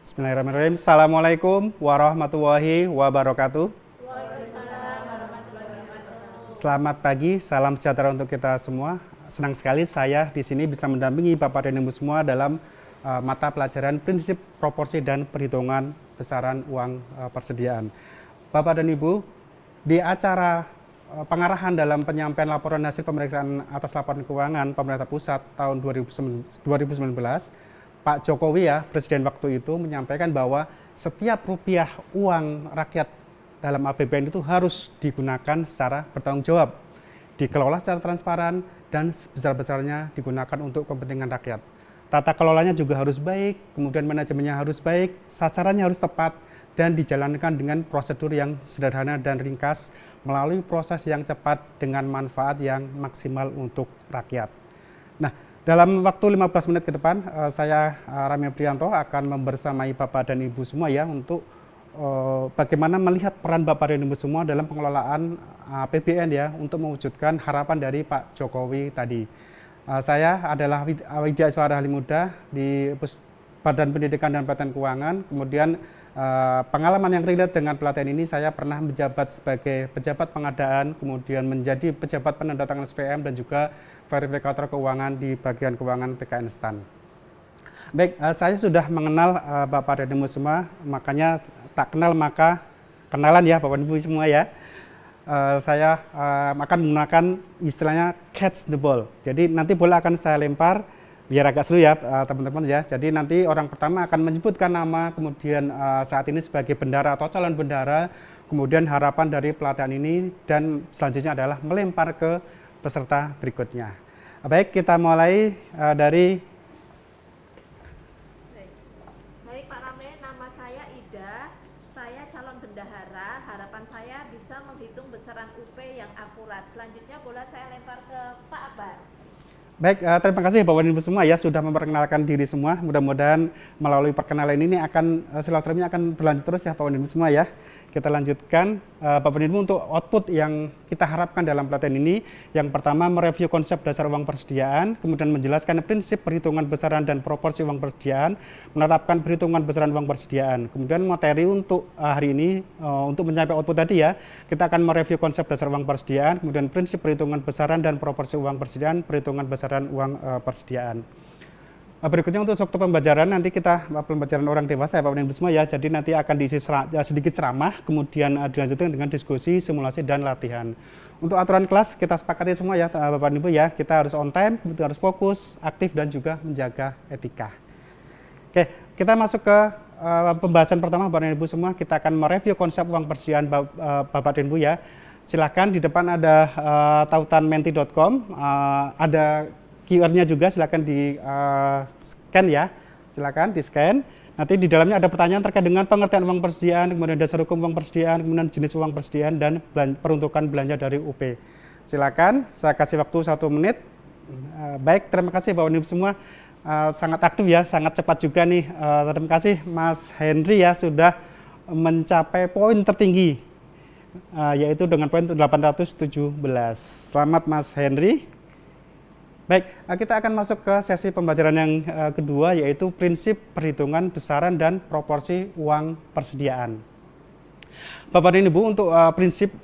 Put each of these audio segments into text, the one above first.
Bismillahirrahmanirrahim. Assalamualaikum warahmatullahi wabarakatuh. Waalaikumsalam warahmatullahi wabarakatuh. Selamat pagi, salam sejahtera untuk kita semua. Senang sekali saya di sini bisa mendampingi Bapak dan Ibu semua dalam mata pelajaran prinsip proporsi dan perhitungan besaran uang persediaan. Bapak dan Ibu, di acara pengarahan dalam penyampaian laporan hasil pemeriksaan atas laporan keuangan pemerintah pusat tahun 2019, Pak Jokowi Presiden waktu itu menyampaikan bahwa setiap rupiah uang rakyat dalam APBN itu harus digunakan secara bertanggung jawab, dikelola secara transparan, dan sebesar-besarnya digunakan untuk kepentingan rakyat. Tata kelolanya juga harus baik, kemudian manajemennya harus baik, sasarannya harus tepat, dan dijalankan dengan prosedur yang sederhana dan ringkas melalui proses yang cepat dengan manfaat yang maksimal untuk rakyat. Nah, dalam waktu 15 menit ke depan, saya Rami Prianto akan membersamai Bapak dan Ibu semua untuk bagaimana melihat peran Bapak dan Ibu semua dalam pengelolaan APBN untuk mewujudkan harapan dari Pak Jokowi tadi. Saya adalah Widya Iswara Halimuda di Badan Pendidikan dan Pelatihan Keuangan, kemudian pengalaman yang relate dengan pelatihan ini, saya pernah menjabat sebagai pejabat pengadaan, kemudian menjadi pejabat penandatangan SPM dan juga verifikator keuangan di bagian keuangan PKN STAN. Baik, saya sudah mengenal Bapak dan Ibu semua, makanya tak kenal maka kenalan Bapak dan Ibu semua saya akan menggunakan istilahnya catch the ball. Jadi nanti bola akan saya lempar, biar agak seru teman-teman Jadi nanti orang pertama akan menyebutkan nama, kemudian saat ini sebagai bendara atau calon bendara, kemudian harapan dari pelatihan ini, dan selanjutnya adalah melempar ke peserta berikutnya. Baik, kita mulai dari... Baik Pak Rame, nama saya Ida, saya calon bendahara. Harapan saya bisa menghitung besaran UP yang akurat. Selanjutnya bola saya lempar ke Pak Akbar. Baik, terima kasih Bapak dan Ibu semua sudah memperkenalkan diri semua. Mudah-mudahan melalui perkenalan ini silaturahminya akan berlanjut terus Bapak dan Ibu semua Kita lanjutkan Bapak dan Ibu untuk output yang kita harapkan dalam pelatihan ini. Yang pertama, mereview konsep dasar uang persediaan, kemudian menjelaskan prinsip perhitungan besaran dan proporsi uang persediaan, menerapkan perhitungan besaran uang persediaan. Kemudian materi untuk hari ini untuk mencapai output tadi kita akan mereview konsep dasar uang persediaan, kemudian prinsip perhitungan besaran dan proporsi uang persediaan, perhitungan besaran uang persediaan. Berikutnya untuk struktur pembelajaran, nanti kita pembelajaran orang dewasa Bapak dan Ibu semua jadi nanti akan diisi sedikit ceramah, kemudian dilanjutkan dengan diskusi, simulasi, dan latihan. Untuk aturan kelas kita sepakati semua Bapak dan Ibu kita harus on time, kemudian harus fokus, aktif, dan juga menjaga etika. Oke, kita masuk ke pembahasan pertama Bapak dan Ibu semua. Kita akan mereview konsep uang persediaan Bapak dan Ibu Silakan di depan ada tautanmenti.com, ada QR-nya juga, silakan di scan silakan di scan. Nanti di dalamnya ada pertanyaan terkait dengan pengertian uang persediaan, kemudian dasar hukum uang persediaan, kemudian jenis uang persediaan, dan peruntukan belanja dari UP. Silakan, saya kasih waktu 1 menit. Baik, terima kasih Bapak Ibu semua, sangat aktif sangat cepat juga nih. Terima kasih Mas Henry sudah mencapai poin tertinggi, yaitu dengan poin 817. Selamat Mas Henry. Baik, kita akan masuk ke sesi pembelajaran yang kedua, yaitu prinsip perhitungan besaran dan proporsi uang persediaan. Bapak dan Ibu, untuk prinsip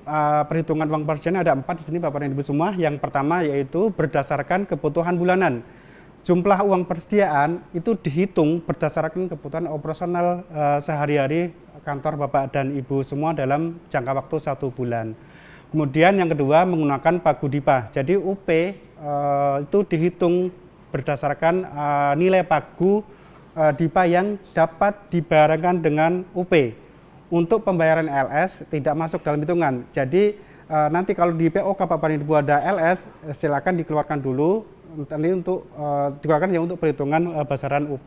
perhitungan uang persediaan ada 4 di sini Bapak dan Ibu semua. Yang pertama yaitu berdasarkan kebutuhan bulanan. Jumlah uang persediaan itu dihitung berdasarkan kebutuhan operasional sehari-hari kantor Bapak dan Ibu semua dalam jangka waktu 1 bulan. Kemudian yang kedua menggunakan Pagu-Dipa. Jadi UP itu dihitung berdasarkan nilai Pagu-Dipa yang dapat dibayarkan dengan UP. Untuk pembayaran LS tidak masuk dalam hitungan. Jadi nanti kalau di POK Bapak Ibu ada LS, silakan dikeluarkan dulu. Nanti untuk dikeluarkan untuk perhitungan besaran UP.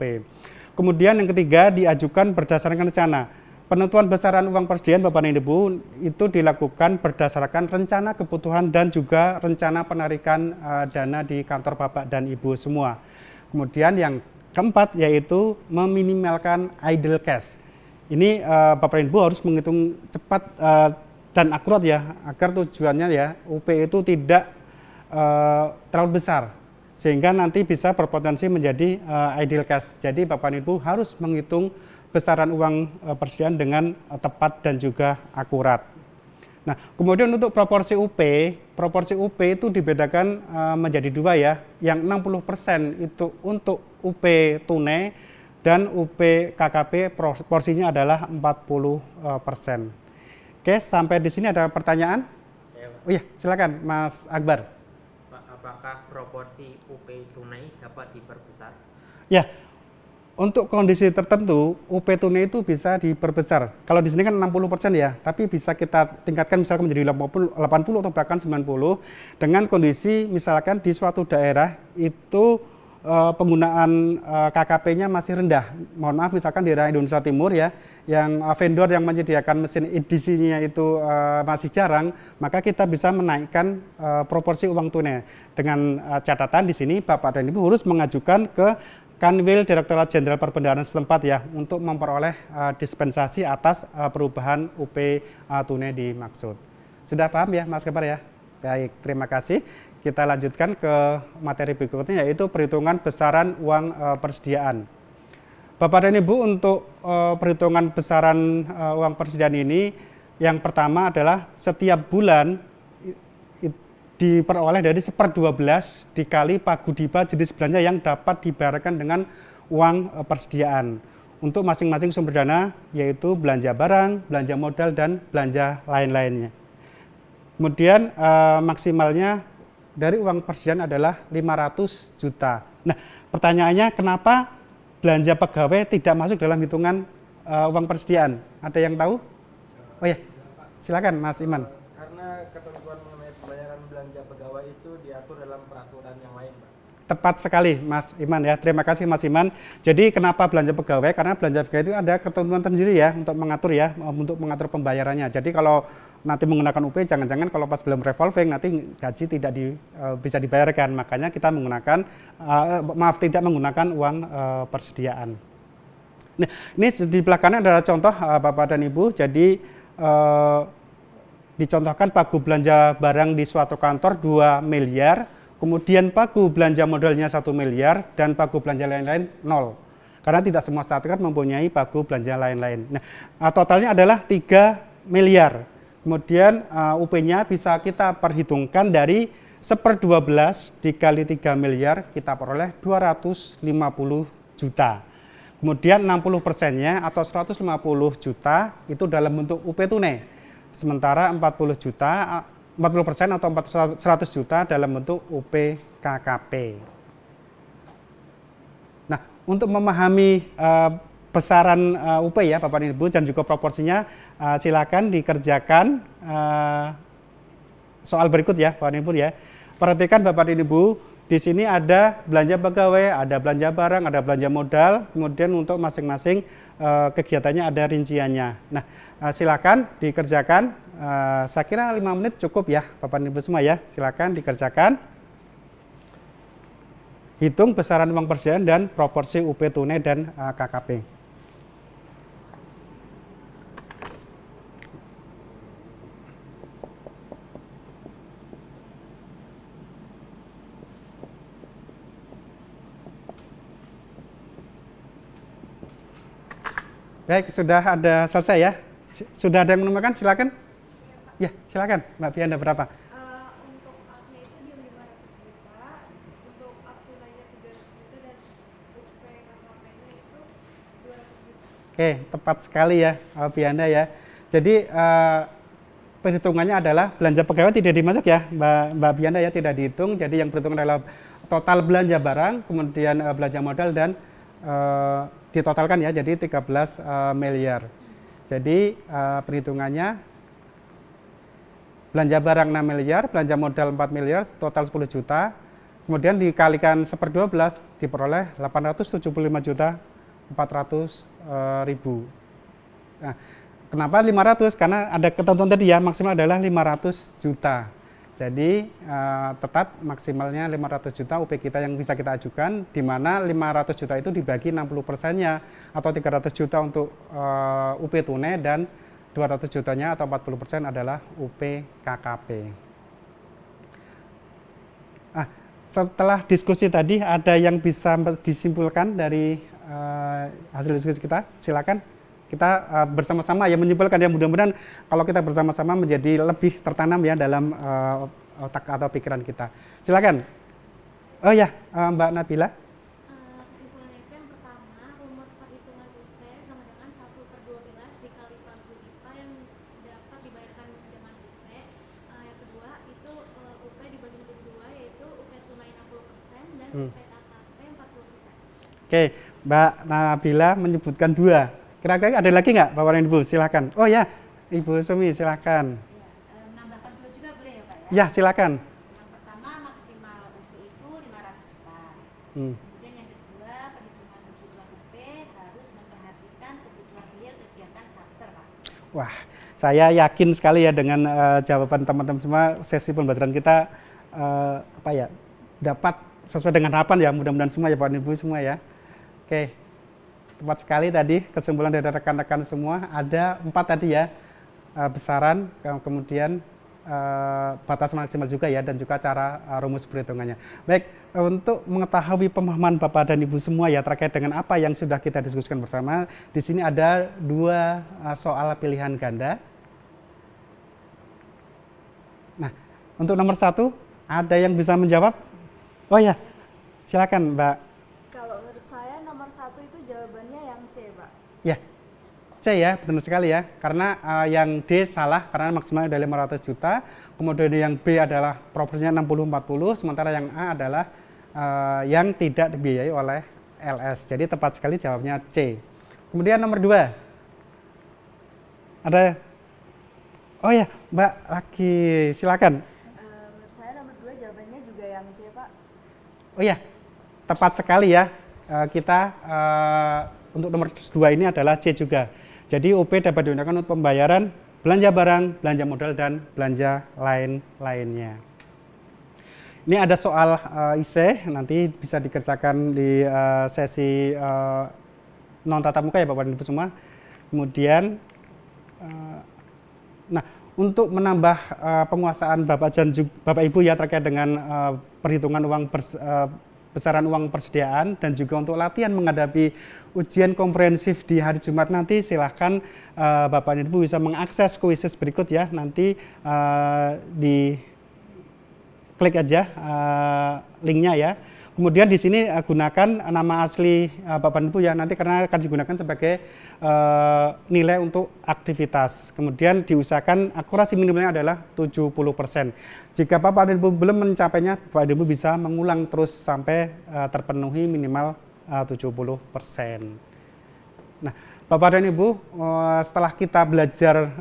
Kemudian yang ketiga diajukan berdasarkan rencana. Penentuan besaran uang persediaan Bapak dan Ibu itu dilakukan berdasarkan rencana kebutuhan dan juga rencana penarikan dana di kantor Bapak dan Ibu semua. Kemudian yang keempat yaitu meminimalkan idle cash. Ini Bapak dan Ibu harus menghitung cepat dan akurat agar tujuannya UP itu tidak terlalu besar, sehingga nanti bisa berpotensi menjadi idle cash. Jadi Bapak dan Ibu harus menghitung besaran uang persediaan dengan tepat dan juga akurat. Nah, kemudian untuk proporsi UP itu dibedakan menjadi dua ya. Yang 60% itu untuk UP tunai dan UP KKP porsinya adalah 40%. Oke, sampai di sini ada pertanyaan? Ya, Pak. Oh iya, silakan Mas Akbar. Pak, apakah proporsi UP tunai dapat diperbesar? Ya, untuk kondisi tertentu UP tunai itu bisa diperbesar. Kalau di sini kan 60% ya, tapi bisa kita tingkatkan misalkan menjadi 80 atau bahkan 90 dengan kondisi misalkan di suatu daerah itu penggunaan KKP-nya masih rendah. Mohon maaf misalkan di daerah Indonesia Timur ya, yang vendor yang menyediakan mesin edisinya itu masih jarang, maka kita bisa menaikkan proporsi uang tunai. Dengan catatan di sini Bapak dan Ibu harus mengajukan ke Kanwil Direktorat Jenderal Perbendaharaan setempat ya untuk memperoleh dispensasi atas perubahan UP tunai dimaksud. Sudah paham ya Mas Kabar ya? Baik, terima kasih. Kita lanjutkan ke materi berikutnya yaitu perhitungan besaran uang persediaan. Bapak dan Ibu, untuk perhitungan besaran uang persediaan ini yang pertama adalah setiap bulan diperoleh dari 1/12 dikali paguyuban jenis belanja yang dapat dibayarkan dengan uang persediaan untuk masing-masing sumber dana yaitu belanja barang, belanja modal, dan belanja lain-lainnya. Kemudian maksimalnya dari uang persediaan adalah 500 juta. Nah, pertanyaannya kenapa belanja pegawai tidak masuk dalam hitungan uang persediaan? Ada yang tahu? Oh ya, silakan Mas Iman. Karena ketentuan mengenai pembayaran belanja pegawai itu diatur dalam peraturan yang lain, Pak. Tepat sekali Mas Iman ya, terima kasih Mas Iman. Jadi kenapa belanja pegawai? Karena belanja pegawai itu ada ketentuan tersendiri ya untuk mengatur pembayarannya. Jadi kalau nanti menggunakan UP, jangan-jangan kalau pas belum revolving nanti gaji tidak bisa dibayarkan. Makanya kita tidak menggunakan uang persediaan. Nah, ini di belakangnya adalah contoh Bapak dan Ibu. Jadi dicontohkan pagu belanja barang di suatu kantor 2 miliar, kemudian pagu belanja modalnya 1 miliar, dan pagu belanja lain-lain 0. Karena tidak semua startup mempunyai pagu belanja lain-lain. Nah, totalnya adalah 3 miliar. Kemudian UP-nya bisa kita perhitungkan dari 1/12 dikali 3 miliar, kita peroleh 250 juta. Kemudian 60%-nya atau 150 juta itu dalam bentuk UP tunai. Sementara 40% atau 100 juta dalam bentuk UP KKP. Nah, untuk memahami besaran UP ya Bapak dan Ibu dan juga proporsinya, silakan dikerjakan soal berikut ya Bapak dan Ibu ya. Perhatikan Bapak dan Ibu, di sini ada belanja pegawai, ada belanja barang, ada belanja modal, kemudian untuk masing-masing kegiatannya ada rinciannya. Nah, silakan dikerjakan, saya kira 5 menit cukup ya Bapak dan Ibu semua ya, silakan dikerjakan. Hitung besaran uang persediaan dan proporsi UP tunai dan KKP. Baik, sudah ada selesai ya? Sudah ada yang menemukan? Silakan. Ya, silakan. Mbak Pianda berapa? Untuk upnya itu dia 500 juta, untuk up tunainya 300 juta, dan UP KKP-nya itu 200 juta. Oke, tepat sekali ya Mbak Pianda ya. Jadi perhitungannya adalah belanja pegawai tidak dimasuk ya Mbak Pianda ya, tidak dihitung. Jadi yang perhitungan adalah total belanja barang, kemudian belanja modal, dan ditotalkan ya, jadi 13 miliar. Jadi perhitungannya belanja barang 6 miliar, belanja modal 4 miliar, total 10 juta. Kemudian dikalikan 1/12 diperoleh 875 juta 400 ribu. Nah, kenapa 500? Karena ada ketentuan tadi ya, maksimal adalah 500 juta. Jadi tetap maksimalnya 500 juta UP kita yang bisa kita ajukan, di mana 500 juta itu dibagi 60%-nya atau 300 juta untuk UP tunai dan 200 jutanya atau 40% adalah UP KKP. Setelah diskusi tadi, ada yang bisa disimpulkan dari hasil diskusi kita. Silakan kita bersama-sama ya menyimpulkan ya, mudah-mudahan kalau kita bersama-sama menjadi lebih tertanam ya dalam otak atau pikiran kita. Silakan. Oh ya, Mbak Nabila. Kesimpulannya itu yang pertama, rumus perhitungan UP sama dengan 1/12 dikali 40 IPA yang dapat dibayarkan dengan UP. Yang kedua itu UP dibagi menjadi dua, yaitu UP tunai 60% dan UP KKP 40%. Oke, Mbak Nabila menyebutkan 2. Kira-kira ada lagi nggak Bapak dan Ibu? Silakan. Oh ya, Ibu Sumi silakan. Menambahkan 2 juga boleh ya Pak ya? Ya, silakan. Yang pertama maksimal UP itu 500 juta. Hmm. Kemudian yang kedua perhitungan kebutuhan UP harus memperhatikan kebutuhan real kegiatan charter Pak. Wah, saya yakin sekali ya dengan jawaban teman-teman semua. Sesi pembelajaran kita dapat sesuai dengan harapan ya, mudah-mudahan semua ya Pak dan Ibu semua ya. Oke, tepat sekali tadi kesimpulan dari rekan-rekan semua. Ada 4 tadi ya, besaran, kemudian batas maksimal juga ya, dan juga cara rumus perhitungannya. Baik, untuk mengetahui pemahaman Bapak dan Ibu semua ya terkait dengan apa yang sudah kita diskusikan bersama, di sini ada 2 soal pilihan ganda. Nah, untuk nomor 1, ada yang bisa menjawab? Oh ya, silakan Mbak. Kalau menurut saya nomor 1 itu jawabannya yang C, Pak. Ya, C ya, benar sekali ya. Karena yang D salah karena maksimalnya ada 500 juta. Kemudian yang B adalah proporsinya 60-40, sementara yang A adalah yang tidak dibiayai oleh LS. Jadi tepat sekali jawabnya C. Kemudian nomor 2. Ada, oh ya, Mbak lagi, silakan. Menurut saya nomor 2 jawabannya juga yang C, Pak. Oh ya, tepat sekali ya. Kita untuk nomor 2 ini adalah C juga. Jadi UP dapat digunakan untuk pembayaran belanja barang, belanja modal, dan belanja lain-lainnya. Ini ada soal IC, nanti bisa dikerjakan di sesi non tatap muka ya Bapak dan Ibu semua. Kemudian, nah untuk menambah penguasaan Bapak Ibu ya terkait dengan perhitungan besaran uang persediaan dan juga untuk latihan menghadapi ujian komprehensif di hari Jumat nanti, silahkan Bapak dan Ibu bisa mengakses kuisis berikut ya, nanti di klik aja linknya ya. Kemudian di sini gunakan nama asli Bapak dan Ibu ya, nanti karena akan digunakan sebagai nilai untuk aktivitas. Kemudian diusahakan akurasi minimalnya adalah 70%. Jika Bapak dan Ibu belum mencapainya, Bapak dan Ibu bisa mengulang terus sampai terpenuhi minimal 70%. Nah, Bapak dan Ibu, setelah kita belajar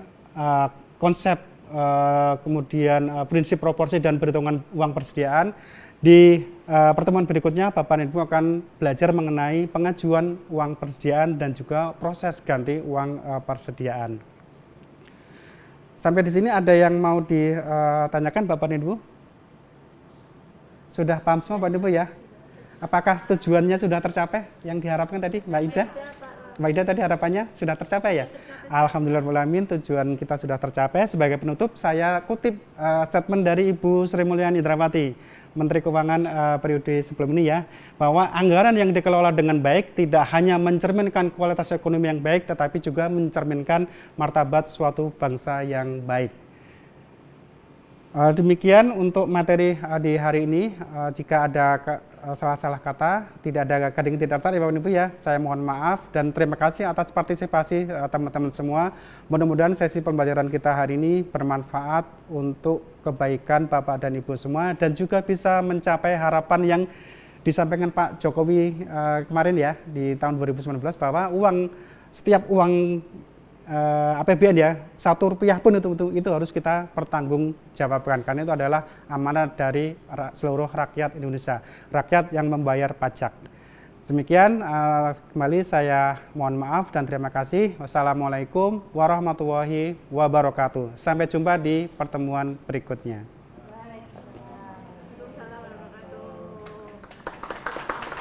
konsep kemudian prinsip proporsi dan perhitungan uang persediaan, di pertemuan berikutnya Bapak dan Ibu akan belajar mengenai pengajuan uang persediaan dan juga proses ganti uang persediaan. Sampai di sini ada yang mau ditanyakan Bapak dan Ibu? Sudah paham semua Bapak dan Ibu ya? Apakah tujuannya sudah tercapai yang diharapkan tadi Mbak Ida? Mbak Ida tadi harapannya sudah tercapai ya? Alhamdulillahirrahmanirrahim, tujuan kita sudah tercapai. Sebagai penutup saya kutip statement dari Ibu Sri Mulyani Indrawati, Menteri Keuangan periode sebelum ini ya, bahwa anggaran yang dikelola dengan baik tidak hanya mencerminkan kualitas ekonomi yang baik, tetapi juga mencerminkan martabat suatu bangsa yang baik. Demikian untuk materi di hari ini. Jika ada salah-salah kata, tidak ada gading tidak dapat, Bapak Ibu ya, saya mohon maaf dan terima kasih atas partisipasi teman-teman semua. Mudah-mudahan sesi pembelajaran kita hari ini bermanfaat untuk kebaikan Bapak dan Ibu semua dan juga bisa mencapai harapan yang disampaikan Pak Jokowi kemarin ya di tahun 2019, bahwa setiap uang APBN ya, Rp1 pun itu harus kita pertanggungjawabkan, karena itu adalah amanat dari seluruh rakyat Indonesia, rakyat yang membayar pajak. Demikian, kembali saya mohon maaf dan terima kasih. Wassalamualaikum warahmatullahi wabarakatuh. Sampai jumpa di pertemuan berikutnya.